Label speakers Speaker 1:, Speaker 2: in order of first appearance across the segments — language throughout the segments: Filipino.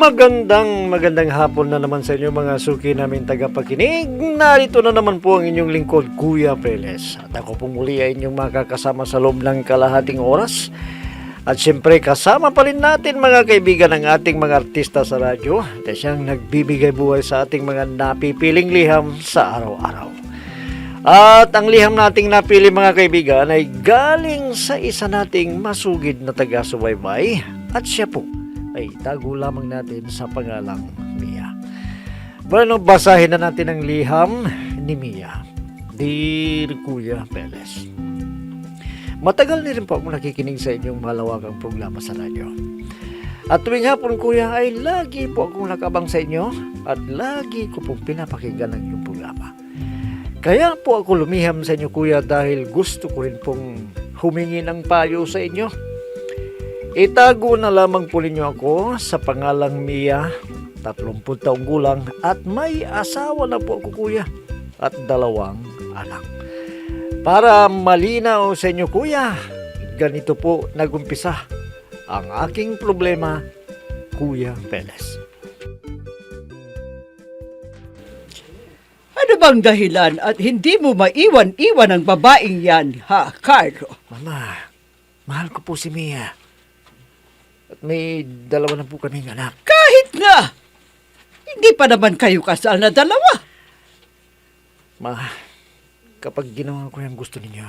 Speaker 1: Magandang hapon na naman sa inyo mga suki namin tagapakinig. Narito na naman po ang inyong lingkod, Kuya Peles. At ako pong muli ay inyong makakasama sa loob ng kalahating oras. At siyempre kasama pa rin natin mga kaibigan ng ating mga artista sa radyo na siyang nagbibigay buhay sa ating mga napipiling liham sa araw-araw. At ang liham nating napili mga kaibigan ay galing sa isa nating masugid na taga-subaybay. At siya po ay tago lamang natin sa pangalang Mia. Bueno, basahin na natin ang liham ni Mia. Dear Kuya Peles, matagal na rin po ako nakikinig sa inyong malawakang programa sa radyo. At tuwing hapon kuya ay lagi po akong nakabang sa inyo at lagi ko pong pinapakinggan ang inyong programa. Kaya po ako lumiham sa inyo kuya dahil gusto ko rin pong humingi ng payo sa inyo. Itago na lamang po ninyo ako sa pangalang Mia, 30 taong gulang at may asawa na po ako kuya at 2 anak. Para malinaw sa inyo kuya, ganito po nagumpisa ang aking problema, Kuya Peles.
Speaker 2: Ano bang dahilan at hindi mo maiwan-iwan ang babaeng yan, ha, Carlo?
Speaker 1: Mama, mahal ko po si Mia. At may 2 na po kaming anak.
Speaker 2: Kahit na! Hindi pa naman kayo kasal na 2.
Speaker 1: Ma, kapag ginawa ko yung gusto ninyo,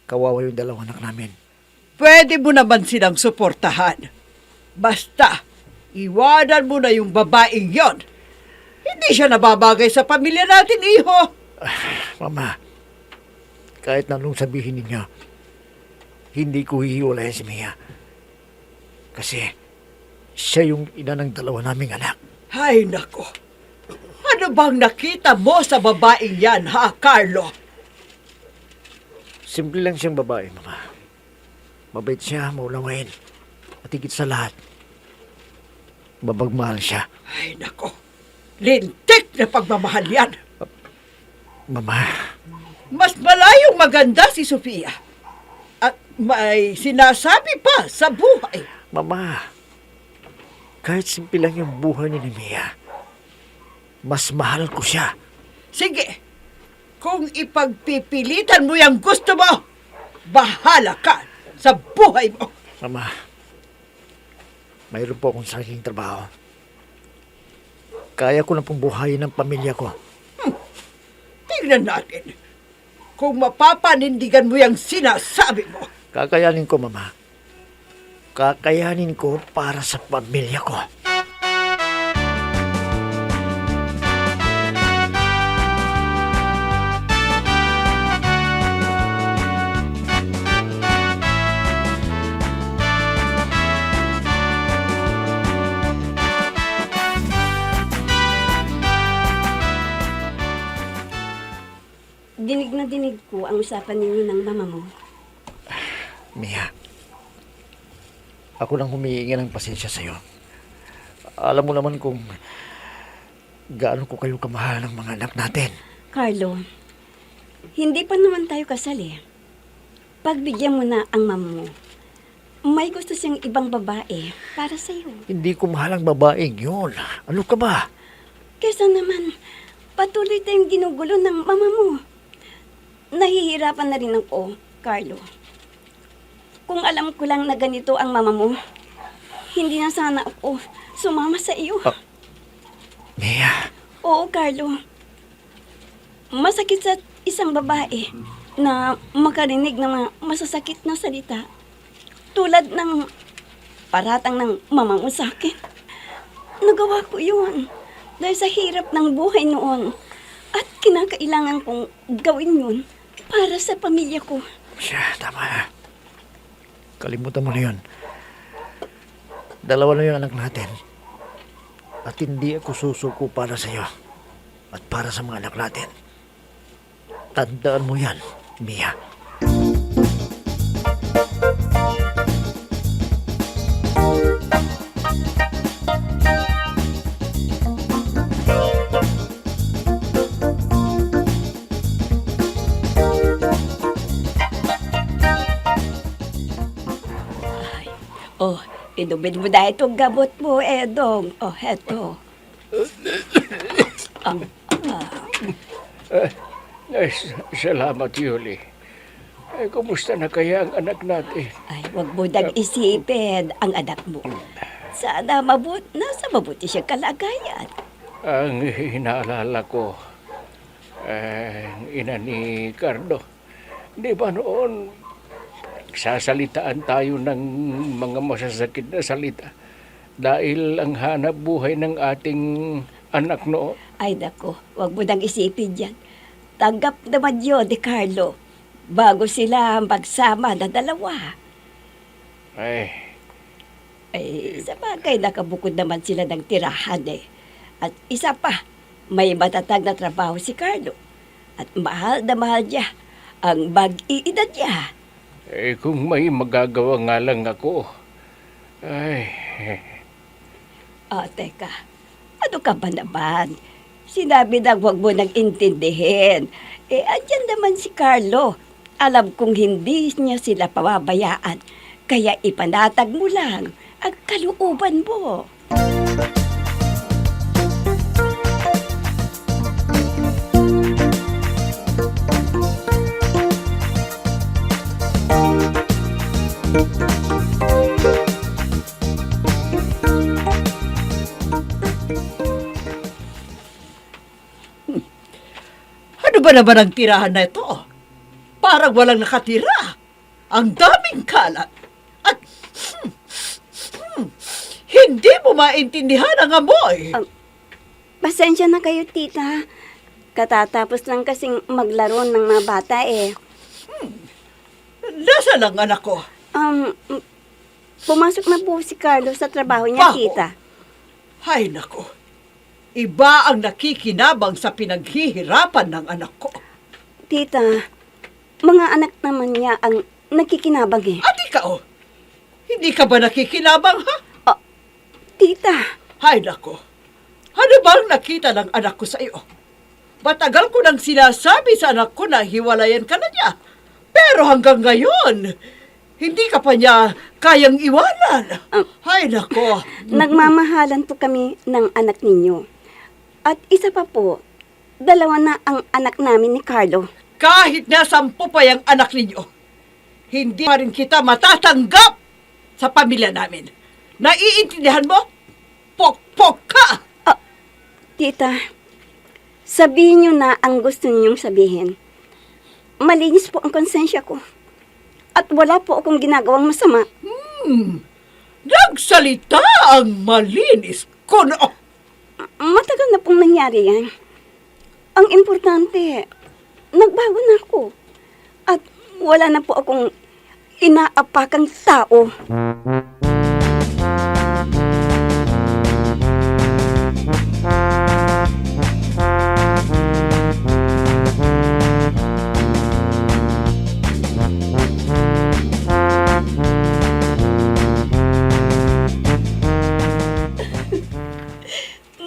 Speaker 1: kawawa yung 2 anak namin.
Speaker 2: Pwede mo naman silang suportahan. Basta, iwanan mo na yung babaeng yon. Hindi siya nababagay sa pamilya natin, iho.
Speaker 1: Mama, kahit na anong sabihin ninyo, hindi ko hihiwalayan si Mia. Kasi siya yung ina ng 2 naming anak.
Speaker 2: Ay, nako. Ano bang nakita mo sa babaeng yan, ha, Carlo?
Speaker 1: Simple lang siyang babae, Mama. Mabait siya, maulawain. At higit sa lahat, mabagmahal siya.
Speaker 2: Ay, nako. Lintik na pagmamahal yan.
Speaker 1: Mama,
Speaker 2: Mas malayong maganda si Sofia. At may sinasabi pa sa buhay.
Speaker 1: Mama, kahit simple lang yung buhay ni Mia, mas mahal ko siya.
Speaker 2: Sige, kung ipagpipilitan mo yung gusto mo, bahala ka sa buhay mo.
Speaker 1: Mama, mayroon po akong sariling trabaho. Kaya ko na pong buhayin ang pamilya ko.
Speaker 2: Tingnan natin kung mapapanindigan mo yung sinasabi mo.
Speaker 1: Kakayanin ko, Mama. Kakayanin ko para sa pamilya ko.
Speaker 3: Dinig na dinig ko ang usapan ninyo ng mama mo.
Speaker 1: Mia, ako nang humihingi ng pasensya sa'yo. Alam mo naman kung gaano ko kayo kamahal ng mga anak natin.
Speaker 3: Carlo, hindi pa naman tayo kasal eh. Pagbigyan mo na ang mama mo. May gusto siyang ibang babae para sa'yo.
Speaker 1: Hindi ko mahal ang babaeng yun. Ano ka ba?
Speaker 3: Kesa naman, patuloy tayong ginugulo ng mama mo. Nahihirapan na rin ako, Carlo. Kung alam ko lang na ganito ang mama mo, hindi na sana ako sumama sa iyo.
Speaker 1: Mia.
Speaker 3: Oo, Carlo. Masakit sa isang babae na makarinig ng mga masasakit na salita. Tulad ng paratang ng mama mo sa akin. Nagawa ko yun dahil sa hirap ng buhay noon. At kinakailangan kong gawin yun para sa pamilya ko.
Speaker 1: Siya, tama na. Kalimutan mo na yun. 2 na yung anak natin. At hindi ako susuko para sa iyo. At para sa mga anak natin. Tandaan mo yan, Mia.
Speaker 3: Inumin mo na itong gamot mo, Edong. O, heto.
Speaker 4: Ay, salamat, Yuli. Ay, kumusta na kaya ang anak natin?
Speaker 3: Ay, wag mo nang isipin ang anak mo. Sana nasa mabuti siyang kalagayan.
Speaker 4: Ang hinaalala ko, ang ina ni Cardo. Di ba noon, sasalitaan tayo ng mga masasakit na salita dahil ang hanap buhay ng ating anak noon.
Speaker 3: Ay, nako, wag mo nang isipin yan. Tanggap naman yun ni Carlo bago sila magsama na dalawa.
Speaker 4: Ay,
Speaker 3: Ay, sa bagay, nakabukod naman sila ng tirahan eh. At isa pa, may matatag na trabaho si Carlo. At mahal na mahal niya ang mag-iinad niya.
Speaker 4: kung may magagawa nga lang ako. Ay,
Speaker 3: Teka, ano ka ba naman? Sinabi na huwag mo nang intindihin. Andyan naman si Carlo. Alam kong hindi niya sila pababayaan. Kaya ipanatag mo lang ang kalooban mo.
Speaker 2: Ano ba naman ang tirahan na ito? Parang walang nakatira. Ang daming kalat. At hindi mo maintindihan ang amoy.
Speaker 3: Pasensya na kayo, tita. Katatapos lang kasing maglaro ng mga bata eh.
Speaker 2: Nasaan ang anak ko?
Speaker 3: Pumasok na po si Carlo sa trabaho niya,
Speaker 2: Baho.
Speaker 3: tita.
Speaker 2: Hay nako. Iba ang nakikinabang sa pinaghihirapan ng anak ko.
Speaker 3: Tita, mga anak naman niya ang nakikinabang eh.
Speaker 2: At ikaw, hindi ka ba nakikinabang ha?
Speaker 3: Tita,
Speaker 2: Hay nako. Ano bang nakita ng anak ko sa iyo? Matagal ko nang sinasabi sa anak ko na hiwalayan ka na niya. Pero hanggang ngayon, hindi ka pa niya kayang iwanan. Hay nako.
Speaker 3: nagmamahalan po kami ng anak ninyo. At isa pa po, 2 na ang anak namin ni Carlo.
Speaker 2: Kahit na 10 pa yung anak ninyo, hindi pa rin kita matatanggap sa pamilya namin. Naiintindihan mo? Pok-pok ka!
Speaker 3: Tita, sabihin niyo na ang gusto ninyong sabihin. Malinis po ang konsensya ko. At wala po akong ginagawang masama.
Speaker 2: Nagsalita ang malinis ko no.
Speaker 3: Matagal na pong nangyari yan. Ang importante, nagbago na ako. At wala na po akong inaapakang tao.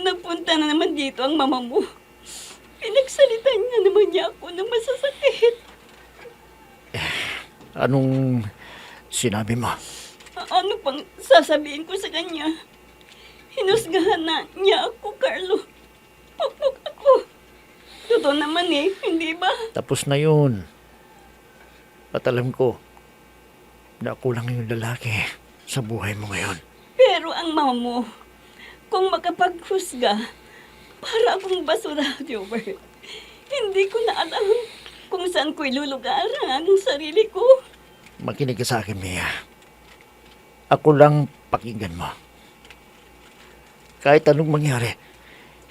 Speaker 3: Nagpunta na naman dito ang mama mo. Pinagsalitan niya naman niya ako ng masasakit.
Speaker 1: Anong sinabi mo?
Speaker 3: Ano pang sasabihin ko sa kanya? Hinusgahan na niya ako, Carlo. Pagpag ako. Totoo naman eh, hindi ba?
Speaker 1: Tapos na yun. At alam ko na ako lang yung lalaki sa buhay mo ngayon.
Speaker 3: Pero ang mama mo, kung makapaghusga, para akong basura, Jobert. Hindi ko na alam kung saan ko ilulugaran ang sarili ko.
Speaker 1: Makinig ka sa akin, Mia. Ako lang pakinggan mo. Kahit anong mangyari,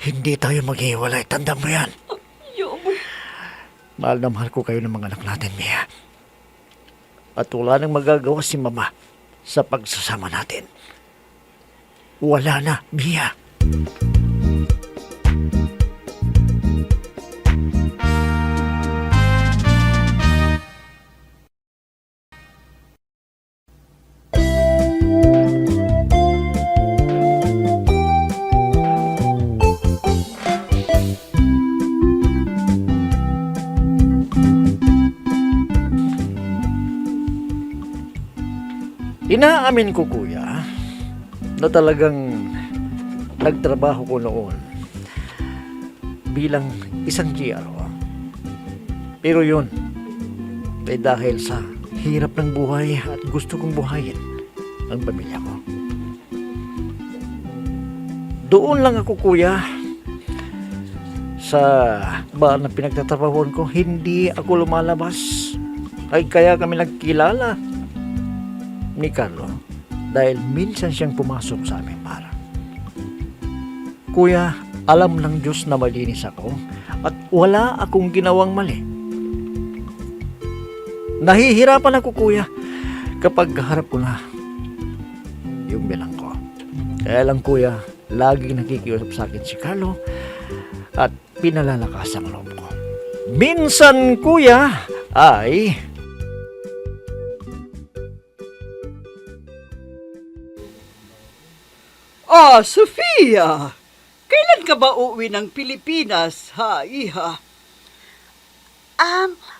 Speaker 1: hindi tayo maghiwalay. Tanda mo yan.
Speaker 3: Jobert,
Speaker 1: Mahal na mahal ko kayo ng mga anak natin, Mia. At wala nang magagawa si Mama sa pagsasama natin. Wala na, Mia. Inaamin ko, kuya, na talagang nagtrabaho ko noon bilang isang GRO. Pero yun, ay dahil sa hirap ng buhay at gusto kong buhayin ang pamilya ko. Doon lang ako, kuya, sa bar na pinagtatrabahuan ko, hindi ako lumalabas. Ay kaya kami nagkilala ni Carlo dahil minsan siyang pumasok sa aming bar. Kuya, alam ng Diyos na malinis ako at wala akong ginawang mali. Nahihirapan ako, kuya, kapag harap ko na yung bilang ko. Kaya lang, kuya, laging nakikiusap sa akin si Carlo at pinalalakas ang loob ko. Minsan, kuya, ay
Speaker 2: Sofia! Kailan ka ba uuwi ng Pilipinas, ha, iha?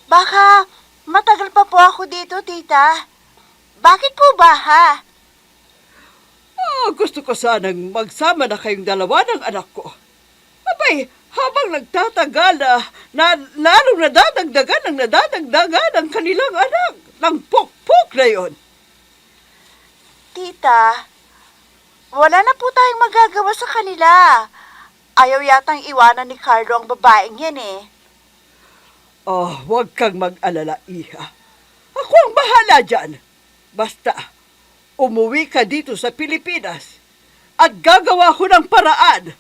Speaker 5: Baka matagal pa po ako dito, tita. Bakit po ba, ha?
Speaker 2: Gusto ko sanang magsama na kayong dalawa ng anak ko. Abay, habang nagtatagal na lalong nadadagdagan ang kanilang anak ng pokpok na yon.
Speaker 5: Tita, wala na po tayong magagawa sa kanila. Ayaw yatang iwanan ni Carlo ang babaeng yan eh.
Speaker 2: Huwag kang mag-alala, iha. Ako ang bahala dyan. Basta, umuwi ka dito sa Pilipinas at gagawa ko ng paraan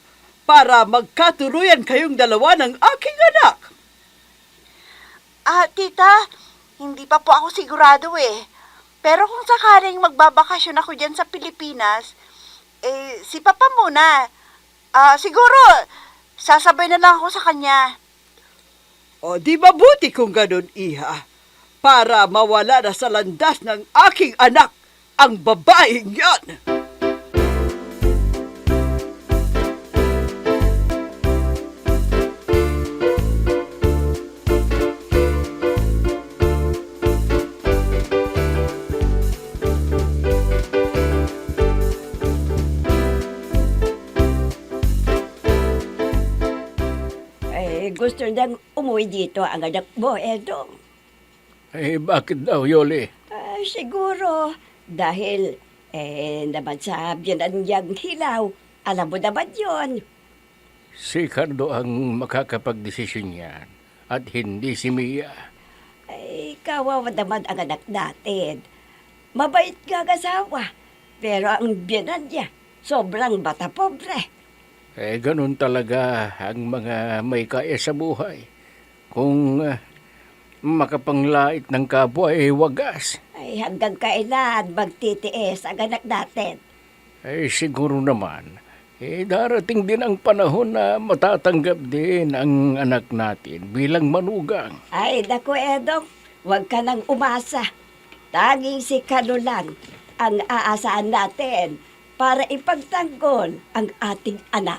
Speaker 2: para magkatuluyan kayong dalawa ng aking anak.
Speaker 5: Tita, hindi pa po ako sigurado eh. Pero kung sakaling magbabakasyon ako dyan sa Pilipinas, si Papa muna. Siguro, sasabay na lang ako sa kanya.
Speaker 2: Di mabuti kung ganun, iha, para mawala na sa landas ng aking anak ang babaeng yan.
Speaker 3: Gusto nang umuwi dito ang anak mo, Edong.
Speaker 4: Bakit daw, Yoli?
Speaker 3: Siguro, dahil, naman sa biyanan niyang hilaw, alam mo naman yun.
Speaker 4: Si Cardo ang makakapagdesisyon yan at hindi si Mia.
Speaker 3: Kawawa naman ang anak natin. Mabait nga asawa, pero ang biyanan niya, sobrang bata pobre.
Speaker 4: Ganun talaga ang mga may kaya sa buhay. Kung makapanglait ng kapwa, wagas.
Speaker 3: Hanggang kailan magtitiis ang anak natin?
Speaker 4: Siguro naman, darating din ang panahon na matatanggap din ang anak natin bilang manugang.
Speaker 3: Naku, Edong, huwag ka nang umasa. Tanging si Kanulan ang aasahan natin para ipagtanggol ang ating anak.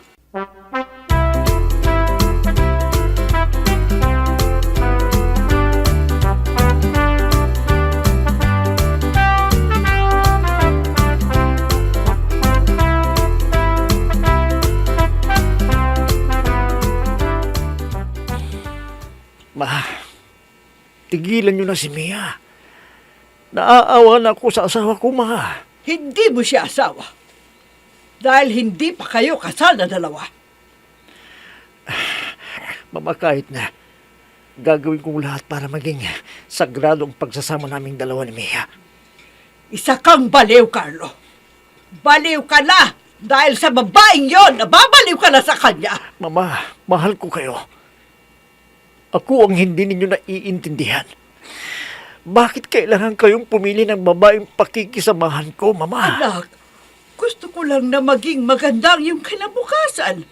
Speaker 1: Tigilan niyo na si Mia. Naaawa na ako sa asawa ko, ma.
Speaker 2: Hindi mo siya asawa. Dahil hindi pa kayo kasal na dalawa.
Speaker 1: Mama, kahit na gagawin kong lahat para maging sagrado ang pagsasama naming dalawa ni Mia.
Speaker 2: Isa kang baliw, Carlo. Baliw ka na dahil sa babaeng yon, nababaliw ka na sa kanya.
Speaker 1: Mama, mahal ko kayo. Ako ang hindi ninyo naiintindihan. Bakit kailangan kayong pumili ng babaeng pakikisamahan ko, Mama?
Speaker 2: Anak, gusto ko lang na maging maganda ang iyong kinabukasan.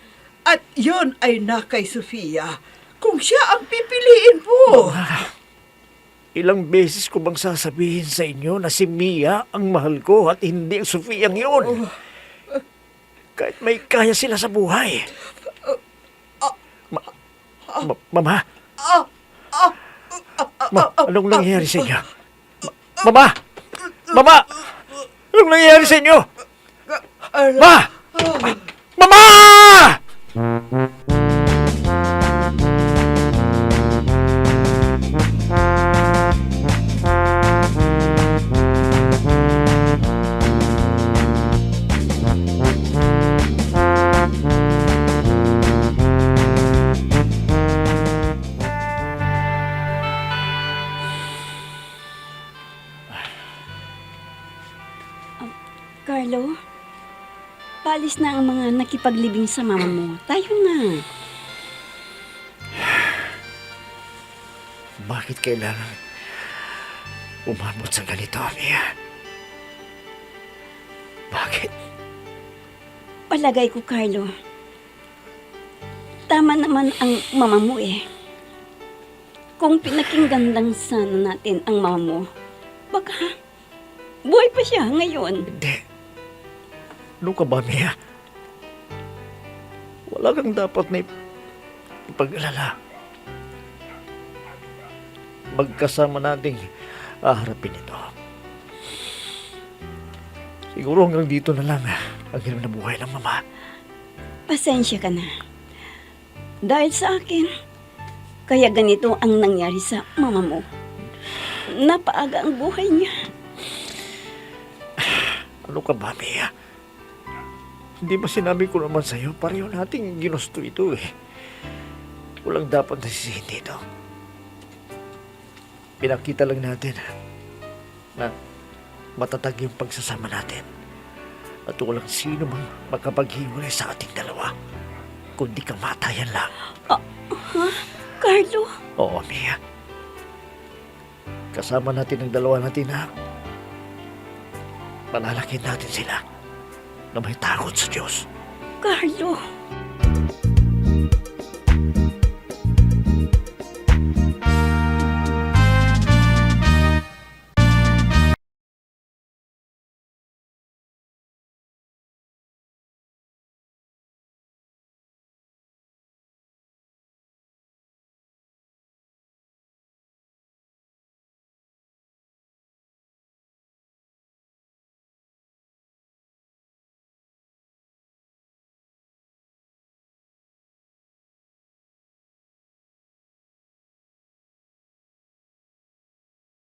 Speaker 2: At yon ay na kay Sofia, kung siya ang pipiliin mo.
Speaker 1: Mama, ilang beses ko bang sasabihin sa inyo na si Mia ang mahal ko at hindi ang Sofia ang yun? Kahit may kaya sila sa buhay. Mama? Anong nangyayari sa inyo? Mama! Mama! Anong nangyayari sa inyo? Ma! Mama!
Speaker 3: Carlo, paalis na ang mga nakipaglibing sa mama mo. Tayo na.
Speaker 1: Bakit kailangan umabot sa ganito, Mia? Bakit?
Speaker 3: Palagay ko, Carlo. Tama naman ang mama mo eh. Kung pinakinggan lang sana natin ang mama mo, baka buhay pa siya ngayon.
Speaker 1: Hindi. Ano ka ba, Mia? Wala kang dapat na ipag-alala. Magkasama nating haharapin ito. Siguro hanggang dito na lang ang hirap na buhay ng mama.
Speaker 3: Pasensya ka na. Dahil sa akin, kaya ganito ang nangyari sa mama mo. Napaaga ang buhay niya.
Speaker 1: Ano ka ba, Mia? Hindi ba sinabi ko naman sa'yo, pareho nating ginusto ito eh. Walang dapat nasisihin dito. Pinakita lang natin na matatag yung pagsasama natin. At walang sino mang makapaghiwalay sa ating dalawa, kundi kamatayan lang.
Speaker 3: Carlo,
Speaker 1: Oo, Mia. Kasama natin ang dalawa natin na panalakin natin sila na may takot sa Diyos.
Speaker 3: Carlo.